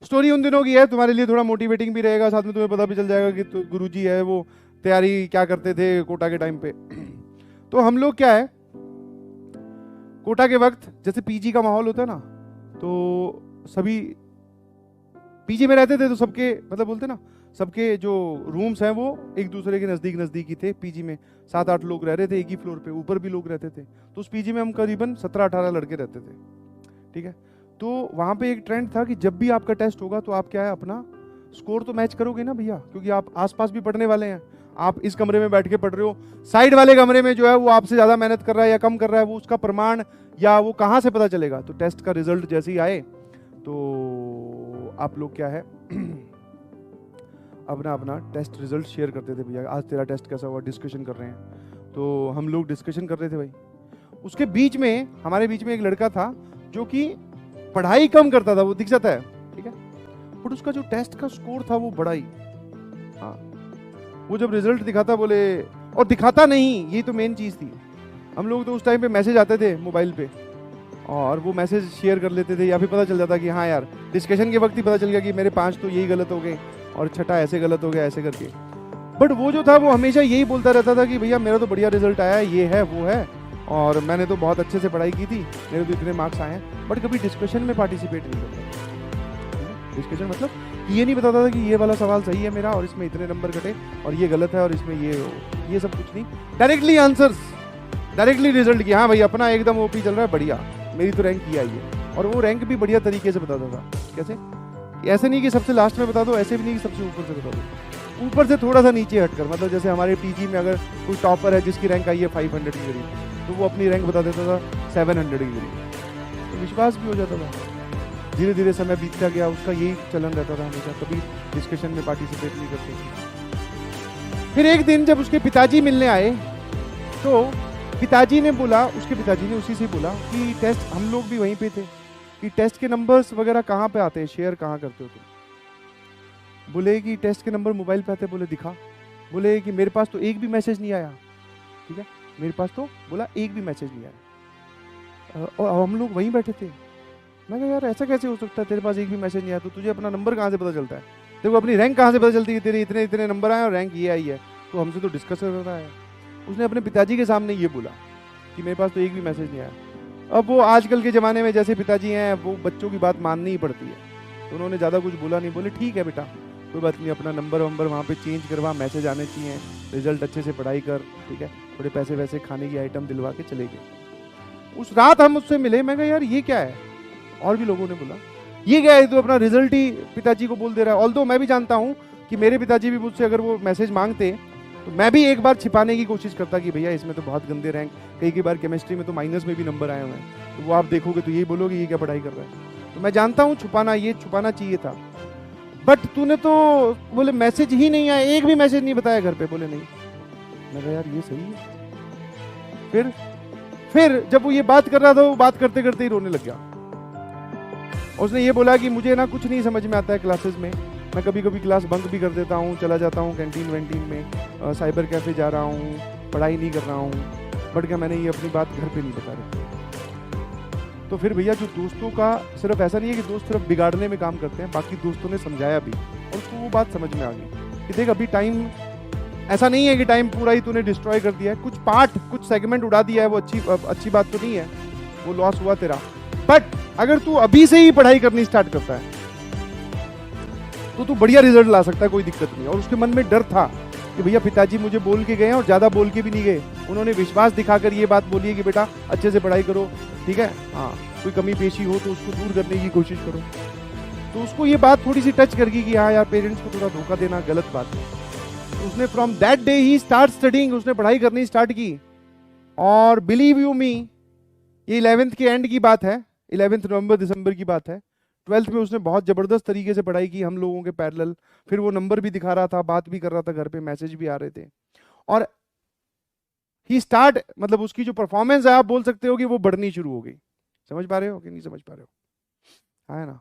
Story उन दिनों की है, तुम्हारे लिए थोड़ा मोटिवेटिंग भी रहेगा, साथ में तुम्हें पता भी चल जाएगा कि तो गुरुजी है वो तैयारी क्या करते थे कोटा के टाइम पे। तो हम लोग क्या है, कोटा के वक्त जैसे पीजी का माहौल होता है ना, तो सभी पीजी में रहते थे, तो सबके मतलब बोलते ना, सबके जो रूम्स हैं वो एक दूसरे के नज़दीक नज़दीक ही थे। पीजी में 7-8 लोग रह रहे थे एक ही फ्लोर पे, ऊपर भी लोग रहते थे। तो उस पीजी में हम करीबन 17-18 लड़के रहते थे, ठीक है। तो वहाँ पे एक ट्रेंड था कि जब भी आपका टेस्ट होगा तो आप क्या है, अपना स्कोर तो मैच करोगे ना भैया, क्योंकि आप आसपास भी पढ़ने वाले हैं। आप इस कमरे में बैठ के पढ़ रहे हो, साइड वाले कमरे में जो है वो आपसे ज़्यादा मेहनत कर रहा है या कम कर रहा है, वो उसका प्रमाण या वो कहाँ से पता चलेगा। तो टेस्ट का रिजल्ट जैसे ही आए तो आप लोग क्या है अपना अपना टेस्ट रिजल्ट शेयर करते थे, भैया आज तेरा टेस्ट कैसा हुआ, डिस्कशन कर रहे हैं। तो हम लोग डिस्कशन कर रहे थे भाई। उसके बीच में हमारे बीच में एक लड़का था जो कि पढ़ाई कम करता था, वो दिख जाता है, ठीक है, बट उसका जो टेस्ट का स्कोर था वो बड़ा ही, हाँ, वो जब रिजल्ट दिखाता बोले, और दिखाता नहीं, ये तो मेन चीज थी। हम लोग तो उस टाइम पे मैसेज आते थे मोबाइल पे, और वो मैसेज शेयर कर लेते थे, या फिर पता चल जाता कि हाँ यार, डिस्कशन के वक्त ही पता चल गया कि मेरे 5 तो यही गलत हो गए और छठा ऐसे गलत हो गया, ऐसे करके। बट वो जो था वो हमेशा यही बोलता रहता था कि भैया मेरा तो बढ़िया रिजल्ट आया है, ये है वो है, और मैंने तो बहुत अच्छे से पढ़ाई की थी, मेरे तो इतने मार्क्स आए हैं। बट कभी डिस्कशन में पार्टिसिपेट नहीं करता। डिस्कशन मतलब ये नहीं बताता था कि ये वाला सवाल सही है मेरा और इसमें इतने नंबर कटे और ये गलत है और इसमें ये सब कुछ नहीं। डायरेक्टली आंसर्स, डायरेक्टली रिजल्ट की, हाँ भाई अपना एकदम ओपी चल रहा है, बढ़िया, मेरी तो रैंक ये आई है। और वो रैंक भी बढ़िया तरीके से बताता था। कैसे? ऐसे नहीं कि सबसे लास्ट में बता दो, ऐसे भी नहीं कि सबसे ऊपर से बता दो, ऊपर से थोड़ा सा नीचे हटकर। मतलब जैसे हमारे पीजी में अगर कोई टॉपर है जिसकी रैंक आई है 500 के करीब, तो वो अपनी रैंक बता देता था 700 के करीब, तो विश्वास भी हो जाता था। धीरे धीरे समय बीतता गया, उसका यही चलन रहता था हमेशा, कभी डिस्कशन में पार्टिसिपेट नहीं करते। फिर एक दिन जब उसके पिताजी मिलने आए, तो पिताजी ने बोला, उसके पिताजी ने उसी से बोला कि टेस्ट, हम लोग भी वहीं पे थे, कि टेस्ट के नंबर्स वगैरह कहाँ पे आते हैं, शेयर कहाँ करते हो तुम? बोले कि टेस्ट के नंबर मोबाइल पे आते हैं। बोले दिखा। बोले कि मेरे पास तो एक भी मैसेज नहीं आया, ठीक है, मेरे पास तो बोला एक भी मैसेज नहीं आया, और हम लोग वहीं बैठे थे। मैं कहा यार ऐसा कैसे हो सकता है, तेरे पास एक भी मैसेज नहीं आया, तो तुझे अपना नंबर कहाँ से पता चलता है, तेरे को अपनी रैंक कहाँ से पता चलती है, तेरे इतने इतने नंबर आए और रैंक ये आई है, तो हमसे तो डिस्कस कर रहा है। उसने अपने पिताजी के सामने ये बोला कि मेरे पास तो एक भी मैसेज नहीं आया। अब वो आजकल के ज़माने में जैसे पिताजी हैं, वो बच्चों की बात माननी ही पड़ती है, तो उन्होंने ज़्यादा कुछ बोला नहीं। बोले ठीक है बेटा, कोई बात नहीं, अपना नंबर वंबर वहाँ पे चेंज करवा, मैसेज आने चाहिए, रिजल्ट अच्छे से पढ़ाई कर, ठीक है, थोड़े पैसे वैसे खाने की आइटम दिलवा के चले गए। उस रात हम उससे मिले, मैं कहा यार ये क्या है, और भी लोगों ने बोला ये क्या है, तो अपना रिजल्ट ही पिताजी को बोल दे रहा है। ऑल्दो मैं भी जानता हूँ कि मेरे पिताजी भी मुझसे अगर वो मैसेज मांगते तो मैं भी एक बार छिपाने की कोशिश करता कि भैया इसमें तो बहुत गंदे रैंक, कई बार केमिस्ट्री में तो माइनस में भी नंबर आए हुए हैं, तो वो आप देखोगे तो यही बोलोगे ये क्या पढ़ाई कर रहा है। तो मैं जानता हूँ छुपाना, ये छुपाना चाहिए था, बट तूने तो बोले मैसेज ही नहीं आया, एक भी मैसेज नहीं बताया घर पे। बोले नहीं। मैं कहा यार ये सही है। फिर जब वो ये बात कर रहा था, वो बात करते करते ही रोने लग गया। उसने ये बोला कि मुझे ना कुछ नहीं समझ में आता है क्लासेस में, मैं कभी कभी क्लास बंक भी कर देता हूँ, चला जाता हूँ कैंटीन वैंटीन में, साइबर कैफे जा रहा हूँ, पढ़ाई नहीं कर रहा हूँ, बट क्या मैंने ये अपनी बात घर पे नहीं बता रही। तो फिर भैया जो दोस्तों का सिर्फ ऐसा नहीं है कि दोस्त सिर्फ बिगाड़ने में काम करते हैं, बाकी दोस्तों ने समझाया भी और उसको वो बात समझ में आ गई कि देख अभी टाइम ऐसा नहीं है कि टाइम पूरा ही तूने डिस्ट्रॉय कर दिया है, कुछ पार्ट कुछ सेगमेंट उड़ा दिया है, वो अच्छी बात तो नहीं है, वो लॉस हुआ तेरा। बट अगर तू अभी से ही पढ़ाई करनी स्टार्ट करता है तो तू बढ़िया रिजल्ट ला सकता है, कोई दिक्कत नहीं। और उसके मन में डर था कि भैया पिताजी मुझे बोल के गए और ज्यादा बोल के भी नहीं गए, उन्होंने विश्वास दिखाकर ये बात बोली है कि बेटा अच्छे से पढ़ाई करो, ठीक है, हाँ कोई कमी पेशी हो तो उसको दूर करने की कोशिश करो। तो उसको ये बात थोड़ी सी टच कर गई कि हाँ यार पेरेंट्स को थोड़ा धोखा देना गलत बात है। तो उसने from that day he start studying, उसने पढ़ाई करनी स्टार्ट की। और बिलीव यू मी, ये 11th के एंड की बात है, 11th नवंबर दिसंबर की बात है। 12th में उसने बहुत जबरदस्त तरीके से पढ़ाई की हम लोगों के पैरेलल, फिर वो नंबर भी दिखा रहा था, बात भी कर रहा था, घर पे मैसेज भी आ रहे थे। और ही स्टार्ट, मतलब उसकी जो परफॉर्मेंस है आप बोल सकते हो कि वो बढ़नी शुरू हो गई। समझ पा रहे हो कि नहीं समझ पा रहे हो? है ना?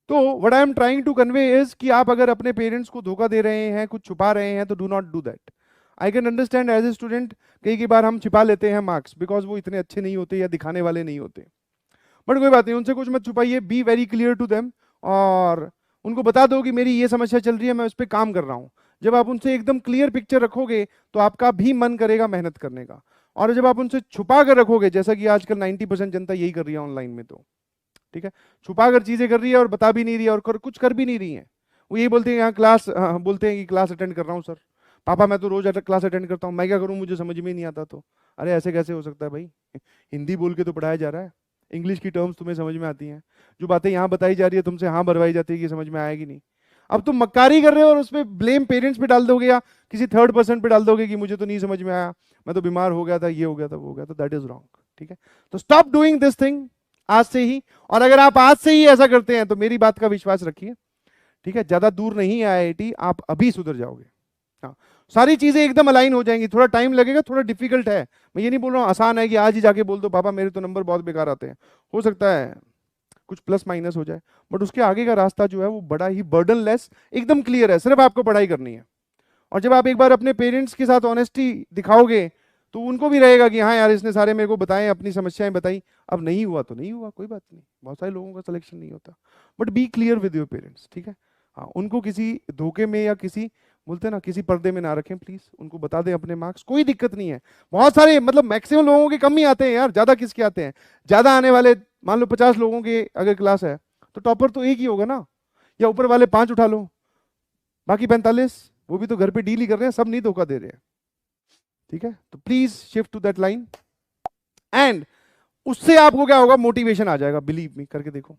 तो what I am trying to convey is कि आप अगर अपने पेरेंट्स को धोखा दे रहे हैं, कुछ छुपा रहे हैं, तो do not do that. I can understand as a student, कई बार हम छिपा लेते हैं मार्क्स बिकॉज वो इतने अच्छे नहीं होते या दिखाने वाले नहीं होते, बट कोई बात नहीं, उनसे कुछ मत छुपाइए, be very clear to them. और उनको बता दो कि मेरी ये समस्या चल रही है, मैं उस पर काम कर रहा हूँ। जब आप उनसे एकदम क्लियर पिक्चर रखोगे तो आपका भी मन करेगा मेहनत करने का। और जब आप उनसे छुपा कर रखोगे, जैसा कि आजकल 90% जनता यही कर रही है ऑनलाइन में, तो ठीक है, छुपा कर चीजें कर रही है और बता भी नहीं रही है और कुछ कर भी नहीं रही है। वो यही बोलते हैं यहाँ क्लास, बोलते हैं कि क्लास अटेंड कर रहा हूँ सर। पापा मैं तो रोज क्लास अटेंड करता हूँ, मैं क्या करूँ, मुझे समझ में ही नहीं आता। तो अरे ऐसे कैसे हो सकता है भाई, हिंदी बोल के तो पढ़ाया जा रहा है, इंग्लिश की टर्म्स तुम्हें समझ में आती हैं, जो बातें यहाँ बताई जा रही है तुमसे हाँ भरवाई जाती है कि समझ में आएगी नहीं। अब तुम मक्कारी कर रहे हो और उसमें ब्लेम पेरेंट्स पे डाल दोगे या किसी थर्ड पर्सन पे डाल दोगे कि मुझे तो नहीं समझ में आया, मैं तो बीमार हो गया था, ये हो गया था, वो हो गया था। That is wrong. ठीक है, तो स्टॉप डूइंग दिस थिंग आज से ही। और अगर आप आज से ही ऐसा करते हैं तो मेरी बात का विश्वास रखिए, ठीक है, ज्यादा दूर नहीं है आईआईटी, आप अभी सुधर जाओगे। हाँ, सारी चीजें एकदम अलाइन हो जाएंगी। थोड़ा टाइम लगेगा, थोड़ा डिफिकल्ट है, मैं ये नहीं बोल रहा हूँ आसान है कि आज ही जाके बोल दो पापा मेरे तो नंबर बहुत बेकार आते हैं। हो सकता है कुछ प्लस माइनस हो जाए, बट उसके आगे का रास्ता जो है वो बड़ा ही बर्डनलेस, एकदम क्लियर है, सिर्फ आपको पढ़ाई करनी है। और जब आप एक बार अपने पेरेंट्स के साथ ऑनेस्टी दिखाओगे तो उनको भी रहेगा कि हाँ यार इसने सारे मेरे को बताए, अपनी समस्याएं बताई, अब नहीं हुआ तो नहीं हुआ, कोई बात नहीं, बहुत सारे लोगों का सिलेक्शन नहीं होता। But be clear with your parents, ठीक है। हाँ, उनको किसी धोखे में या किसी, बोलते हैं ना, किसी पर्दे में ना रखें प्लीज, उनको बता दें अपने मार्क्स, कोई दिक्कत नहीं है। बहुत सारे, मतलब मैक्सिमम लोगों के कम ही आते हैं यार, ज्यादा किसके आते हैं, ज्यादा आने वाले मान लो 50 लोगों के अगर क्लास है तो टॉपर तो एक ही होगा ना, या ऊपर वाले 5 उठा लो, बाकी 45 वो भी तो घर पे डील ही कर रहे हैं, सब नहीं धोखा दे रहे हैं। ठीक है, तो please shift to that line, and उससे आपको क्या होगा, मोटिवेशन आ जाएगा, बिलीव मी, करके देखो।